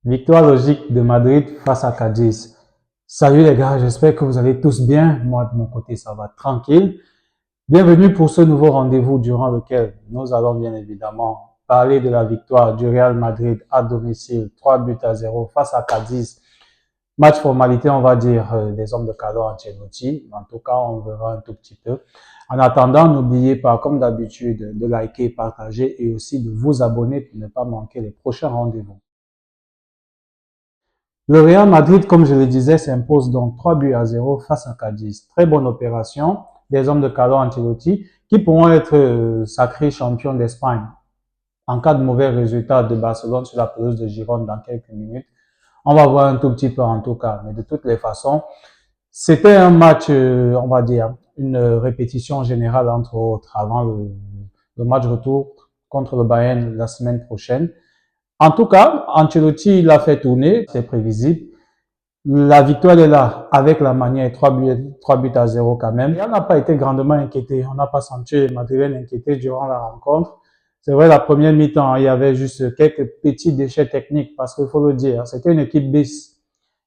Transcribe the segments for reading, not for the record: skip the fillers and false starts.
Victoire logique de Madrid face à Cadiz. Salut les gars, j'espère que vous allez tous bien. Moi, de mon côté, ça va tranquille. Bienvenue pour ce nouveau rendez-vous durant lequel nous allons bien évidemment parler de la victoire du Real Madrid à domicile, 3-0 face à Cadiz. Match formalité, on va dire, des hommes de Carlo Ancelotti. En tout cas, on verra un tout petit peu. En attendant, n'oubliez pas, comme d'habitude, de liker, partager et aussi de vous abonner pour ne pas manquer les prochains rendez-vous. Le Real Madrid, comme je le disais, s'impose donc 3-0 face à Cadiz. Très bonne opération des hommes de Carlo Ancelotti qui pourront être sacrés champions d'Espagne en cas de mauvais résultat de Barcelone sur la pelouse de Gironde dans quelques minutes. On va voir un tout petit peu en tout cas, mais de toutes les façons, c'était un match, on va dire, une répétition générale entre autres avant le match retour contre le Bayern la semaine prochaine. En tout cas, Ancelotti l'a fait tourner, c'est prévisible. La victoire est là avec la manière, 3 buts à 0 quand même. Et on n'a pas été grandement inquiété. On n'a pas senti les Madrilènes inquiétés durant la rencontre. C'est vrai, la première mi-temps, il y avait juste quelques petits déchets techniques parce qu'il faut le dire, c'était une équipe bis.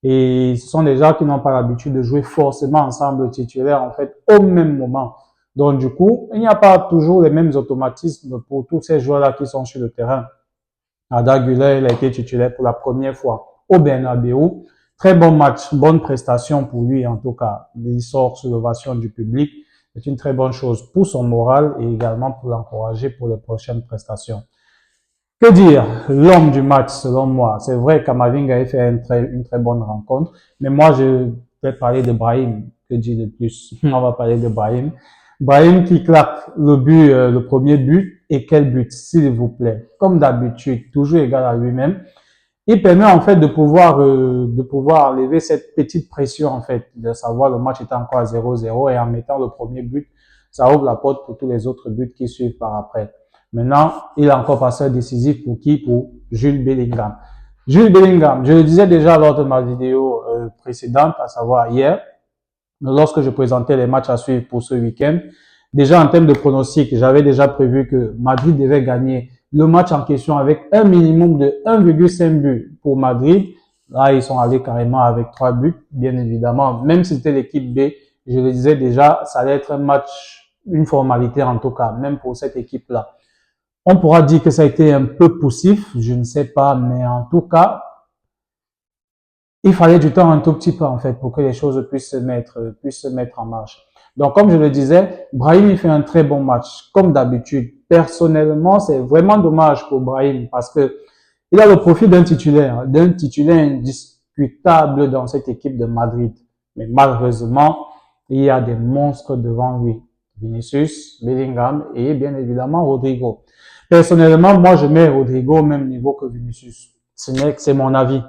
Et ce sont des gens qui n'ont pas l'habitude de jouer forcément ensemble titulaire en fait au même moment. Donc du coup, il n'y a pas toujours les mêmes automatismes pour tous ces joueurs-là qui sont sur le terrain. Arda Güler, il a été titulaire pour la première fois au Bernabeu. Très bon match, bonne prestation pour lui en tout cas. Il sort sous l'ovation du public. C'est une très bonne chose pour son moral et également pour l'encourager pour les prochaines prestations. Que dire? L'homme du match, selon moi. C'est vrai qu'Amavinga a fait une très bonne rencontre, mais moi, je vais parler de Brahim. Que dire de plus? On va parler de Brahim. Brahim qui claque le but, le premier but. Et quel but, s'il vous plaît. Comme d'habitude, toujours égal à lui-même. Il permet en fait de pouvoir enlever cette petite pression en fait, de savoir le match est encore à 0-0 et en mettant le premier but, ça ouvre la porte pour tous les autres buts qui suivent par après. Maintenant, il a encore passé décisif pour qui? Pour Jude Bellingham. Jude Bellingham, je le disais déjà lors de ma vidéo précédente, à savoir hier, lorsque je présentais les matchs à suivre pour ce week-end. Déjà en termes de pronostic, j'avais déjà prévu que Madrid devait gagner le match en question avec un minimum de 1,5 buts pour Madrid. Là, ils sont allés carrément avec 3 buts, bien évidemment. Même si c'était l'équipe B, je le disais déjà, ça allait être un match, une formalité en tout cas, même pour cette équipe-là. On pourra dire que ça a été un peu poussif, je ne sais pas, mais en tout cas, il fallait du temps un tout petit peu en fait pour que les choses puissent se mettre en marche. Donc comme je le disais, Brahim il fait un très bon match comme d'habitude. Personnellement, c'est vraiment dommage pour Brahim parce que il a le profil d'un titulaire indiscutable dans cette équipe de Madrid. Mais malheureusement, il y a des monstres devant lui. Vinicius, Bellingham et bien évidemment Rodrigo. Personnellement, moi je mets Rodrigo au même niveau que Vinicius. C'est mon avis.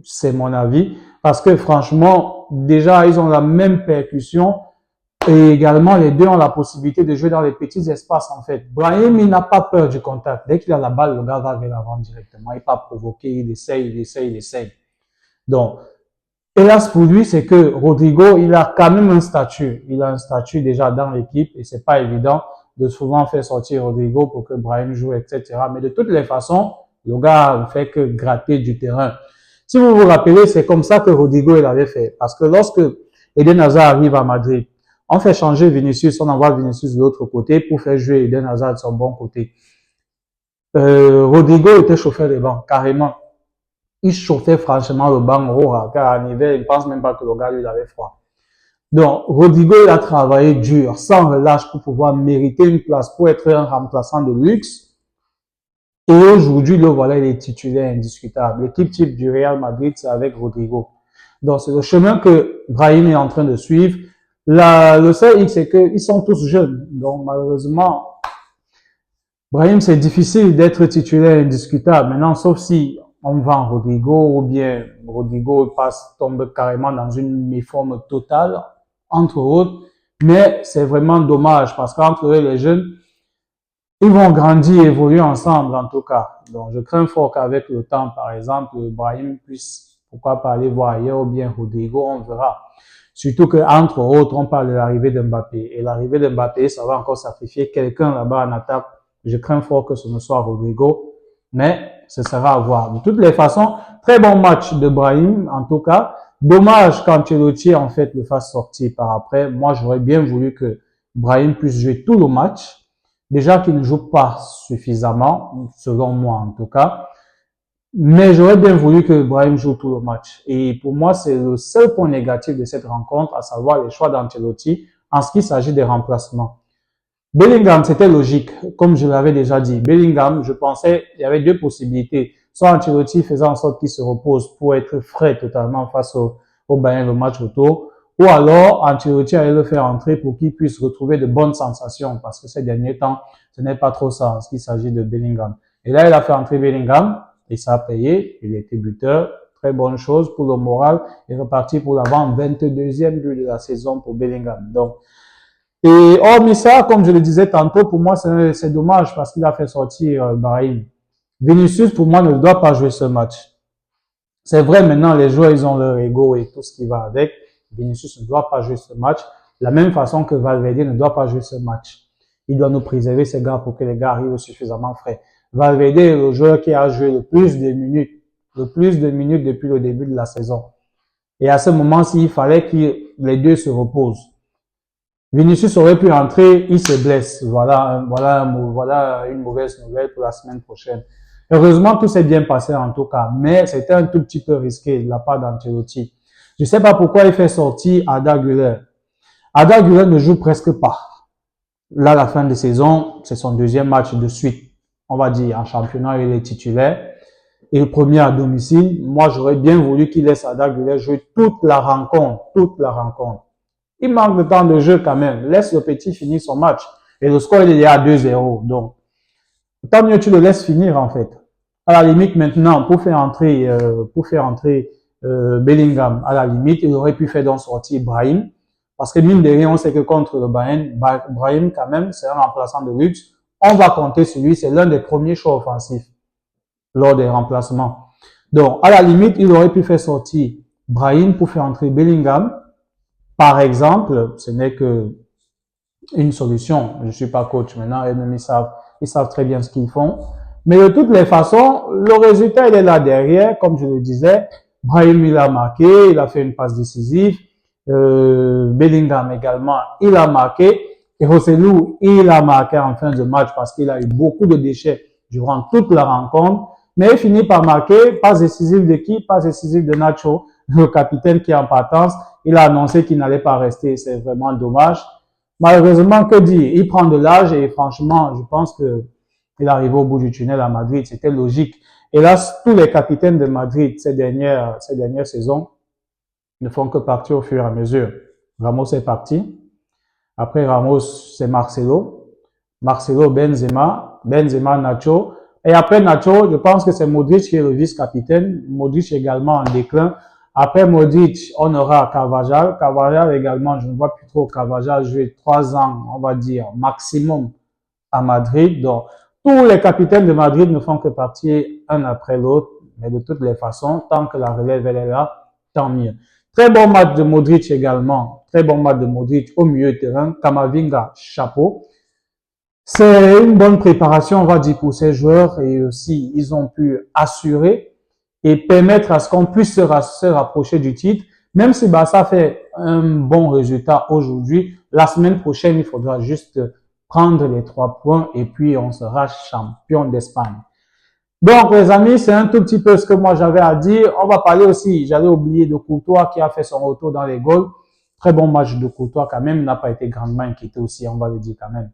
C'est mon avis. Parce que franchement, déjà, ils ont la même percussion. Et également, les deux ont la possibilité de jouer dans les petits espaces, en fait. Brahim, il n'a pas peur du contact. Dès qu'il a la balle, le gars va vers l'avant directement. Il n'est pas provoqué, il essaye. Donc, hélas pour lui, c'est que Rodrigo, il a quand même un statut. Il a un statut déjà dans l'équipe et c'est pas évident de souvent faire sortir Rodrigo pour que Brahim joue, etc. Mais de toutes les façons, le gars ne fait que gratter du terrain. Si vous vous rappelez, c'est comme ça que Rodrigo il avait fait. Parce que lorsque Eden Hazard arrive à Madrid, on fait changer Vinicius, on envoie Vinicius de l'autre côté pour faire jouer Eden Hazard de son bon côté. Rodrigo était chauffeur des bancs, carrément. Il chauffait franchement le banc au car en hiver, il ne pense même pas que le gars lui avait froid. Donc, Rodrigo, il a travaillé dur, sans relâche pour pouvoir mériter une place, pour être un remplaçant de luxe. Et aujourd'hui, le voilà, il est titulaire indiscutable. L'équipe type du Real Madrid, c'est avec Rodrigo. Donc, c'est le chemin que Brahim est en train de suivre. Le seul X, c'est qu'ils sont tous jeunes. Donc, malheureusement, Brahim, c'est difficile d'être titulaire indiscutable. Maintenant, sauf si on vend Rodrigo ou bien Rodrigo tombe carrément dans une méforme totale, entre autres. Mais c'est vraiment dommage parce qu'entre eux, les jeunes, ils vont grandir et évoluer ensemble en tout cas. Donc, je crains fort qu'avec le temps, par exemple, Brahim puisse, pourquoi pas aller voir ailleurs ou bien Rodrigo, on verra. Surtout qu'entre autres, on parle de l'arrivée de Mbappé. Et l'arrivée de Mbappé, ça va encore sacrifier quelqu'un là-bas en attaque. Je crains fort que ce ne soit Rodrigo. Mais ce sera à voir. De toutes les façons, très bon match de Brahim, en tout cas. Dommage qu'Ancelotti, en fait, le fasse sortir par après. Moi, j'aurais bien voulu que Brahim puisse jouer tout le match. Déjà qu'il ne joue pas suffisamment, selon moi en tout cas. Mais j'aurais bien voulu que Brahim joue tout le match. Et pour moi, c'est le seul point négatif de cette rencontre, à savoir les choix d'Ancelotti en ce qui s'agit des remplacements. Bellingham, c'était logique, comme je l'avais déjà dit. Bellingham, je pensais, il y avait deux possibilités. Soit Ancelotti faisait en sorte qu'il se repose pour être frais totalement face au Bayern le match retour, ou alors Ancelotti allait le faire entrer pour qu'il puisse retrouver de bonnes sensations, parce que ces derniers temps, ce n'est pas trop ça en ce qui s'agit de Bellingham. Et là, il a fait entrer Bellingham, et ça a payé, il était buteur, très bonne chose pour le moral, il est reparti pour l'avant 22e but de la saison pour Bellingham. Donc, et hormis ça, comme je le disais tantôt, pour moi, c'est dommage parce qu'il a fait sortir Brahim. Vinicius, pour moi, ne doit pas jouer ce match. C'est vrai, maintenant, les joueurs, ils ont leur ego et tout ce qui va avec. Vinicius ne doit pas jouer ce match. De la même façon que Valverde ne doit pas jouer ce match. Il doit nous préserver ces gars pour que les gars arrivent suffisamment frais. Valverde est le joueur qui a joué le plus de minutes depuis le début de la saison. Et à ce moment-ci, il fallait que les deux se reposent. Vinicius aurait pu entrer, il se blesse. Voilà une mauvaise nouvelle pour la semaine prochaine. Heureusement, tout s'est bien passé en tout cas, mais c'était un tout petit peu risqué de la part d'Ancelotti. Je ne sais pas pourquoi il fait sortir Arda Güler. Arda Güler ne joue presque pas. Là, la fin de saison, c'est son deuxième match de suite. On va dire, en championnat, il est titulaire. Et le premier à domicile. Moi, j'aurais bien voulu qu'il laisse Arda Güler jouer toute la rencontre. Il manque de temps de jeu quand même. Laisse le petit finir son match. Et le score, il est à 2-0. Donc, tant mieux tu le laisses finir, en fait. À la limite, maintenant, pour faire entrer Bellingham, à la limite, il aurait pu faire donc sortir Brahim. Parce que mine de rien, on sait que contre le Bayern, Brahim, quand même, c'est un remplaçant de luxe. On va compter sur lui. C'est l'un des premiers choix offensifs lors des remplacements. Donc, à la limite, il aurait pu faire sortir Brahim pour faire entrer Bellingham. Par exemple, ce n'est que une solution. Je ne suis pas coach maintenant, et même ils savent très bien ce qu'ils font. Mais de toutes les façons, le résultat, il est là derrière. Comme je le disais, Brahim, il a marqué, il a fait une passe décisive. Bellingham également, il a marqué. Et Rossellou, il a marqué en fin de match parce qu'il a eu beaucoup de déchets durant toute la rencontre. Mais il finit par marquer, passe décisive de qui? Passe décisive de Nacho, le capitaine qui est en partance. Il a annoncé qu'il n'allait pas rester. C'est vraiment dommage. Malheureusement, que dire? Il prend de l'âge et franchement, je pense que il est arrivé au bout du tunnel à Madrid. C'était logique. Hélas, tous les capitaines de Madrid ces dernières saisons ne font que partir au fur et à mesure. Ramos est parti. Après Ramos, c'est Marcelo. Marcelo, Benzema. Benzema, Nacho. Et après Nacho, je pense que c'est Modric qui est le vice-capitaine. Modric également en déclin. Après Modric, on aura Carvajal. Carvajal également, je ne vois plus trop Carvajal jouer 3 ans, on va dire, maximum à Madrid. Donc, tous les capitaines de Madrid ne font que partir un après l'autre. Mais de toutes les façons, tant que la relève elle est là, tant mieux. Très bon match de Modric également. Très bon match de Modric au milieu de terrain. Camavinga, chapeau. C'est une bonne préparation, on va dire, pour ces joueurs. Et aussi, ils ont pu assurer et permettre à ce qu'on puisse se rapprocher du titre. Même si Barça fait un bon résultat aujourd'hui, la semaine prochaine, il faudra juste prendre les 3 points et puis on sera champion d'Espagne. Donc, les amis, c'est un tout petit peu ce que moi j'avais à dire. On va parler aussi, j'allais oublier de Courtois qui a fait son retour dans les goals. Très bon match de Courtois quand même, n'a pas été grandement inquiété aussi, on va le dire quand même.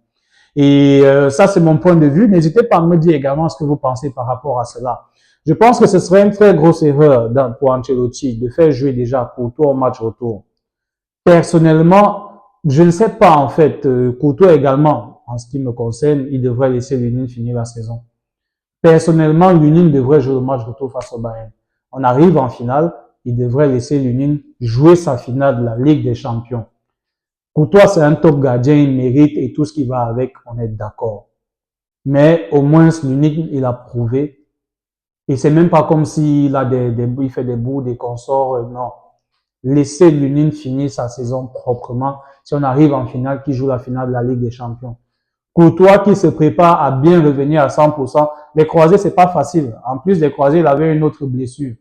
Et ça, c'est mon point de vue. N'hésitez pas à me dire également ce que vous pensez par rapport à cela. Je pense que ce serait une très grosse erreur pour Ancelotti de faire jouer déjà Courtois au match retour. Personnellement, je ne sais pas en fait. Courtois également, en ce qui me concerne, il devrait laisser Lunin finir la saison. Personnellement, Lunin devrait jouer le match retour face au Bayern. On arrive en finale, il devrait laisser Lunin jouer sa finale de la Ligue des Champions. Courtois, c'est un top gardien, il mérite et tout ce qui va avec, on est d'accord. Mais au moins, Lunin, il a prouvé. Et c'est même pas comme s'il a il fait des bouts, des consorts, non. Laissez Lunin finir sa saison proprement. Si on arrive en finale, qui joue la finale de la Ligue des Champions. Courtois qui se prépare à bien revenir à 100%. Les croisés, c'est pas facile. En plus des croisés, il avait une autre blessure.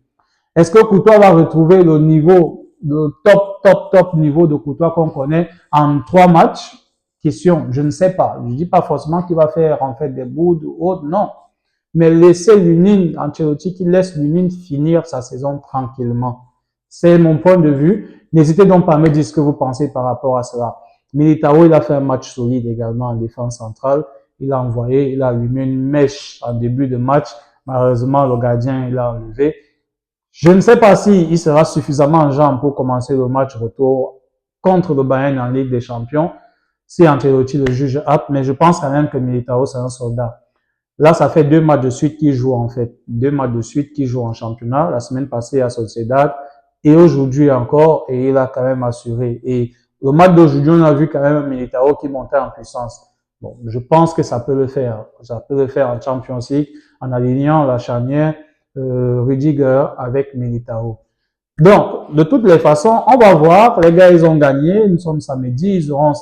Est-ce que Courtois va retrouver le niveau, le top niveau de Courtois qu'on connaît en 3 matchs? Question, je ne sais pas. Je dis pas forcément qu'il va faire en fait des bouts ou autre, non. Mais laissez Lunin, Ancelotti qui laisse Lunin finir sa saison tranquillement. C'est mon point de vue. N'hésitez donc pas à me dire ce que vous pensez par rapport à cela. Militao, il a fait un match solide également en défense centrale. Il a envoyé, il a allumé une mèche en début de match. Malheureusement, le gardien, il a enlevé. Je ne sais pas s'il sera suffisamment en jambes pour commencer le match retour contre le Bayern en Ligue des Champions, si Ancelotti le juge apte, mais je pense quand même que Militao, c'est un soldat. Là, ça fait 2 matchs de suite qu'il joue en fait. 2 matchs de suite qu'il joue en championnat. La semaine passée à Sociedad et aujourd'hui encore, et il a quand même assuré. Et le match d'aujourd'hui, on a vu quand même Militao qui montait en puissance. Bon, je pense que ça peut le faire. Ça peut le faire en Champions League, en alignant la charnière Rudiger avec Militao. Donc, de toutes les façons, on va voir. Les gars, ils ont gagné. Nous sommes samedi. Ils auront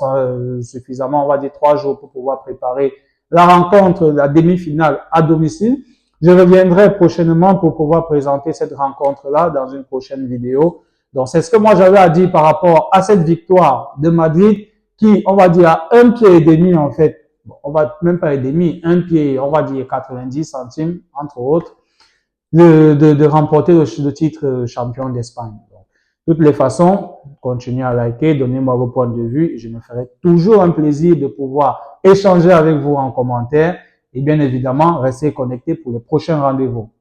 suffisamment, on va dire, 3 jours pour pouvoir préparer la rencontre, la demi-finale à domicile. Je reviendrai prochainement pour pouvoir présenter cette rencontre-là dans une prochaine vidéo. Donc, c'est ce que moi j'avais à dire par rapport à cette victoire de Madrid qui, on va dire, à 1,5 pied en fait. Bon, on va même pas et demi, 1 pied, on va dire 90 centimes, entre autres de remporter le titre champion d'Espagne. De toutes les façons, continuez à liker, donnez-moi vos points de vue. Je me ferai toujours un plaisir de pouvoir échanger avec vous en commentaire et bien évidemment, restez connectés pour le prochain rendez-vous.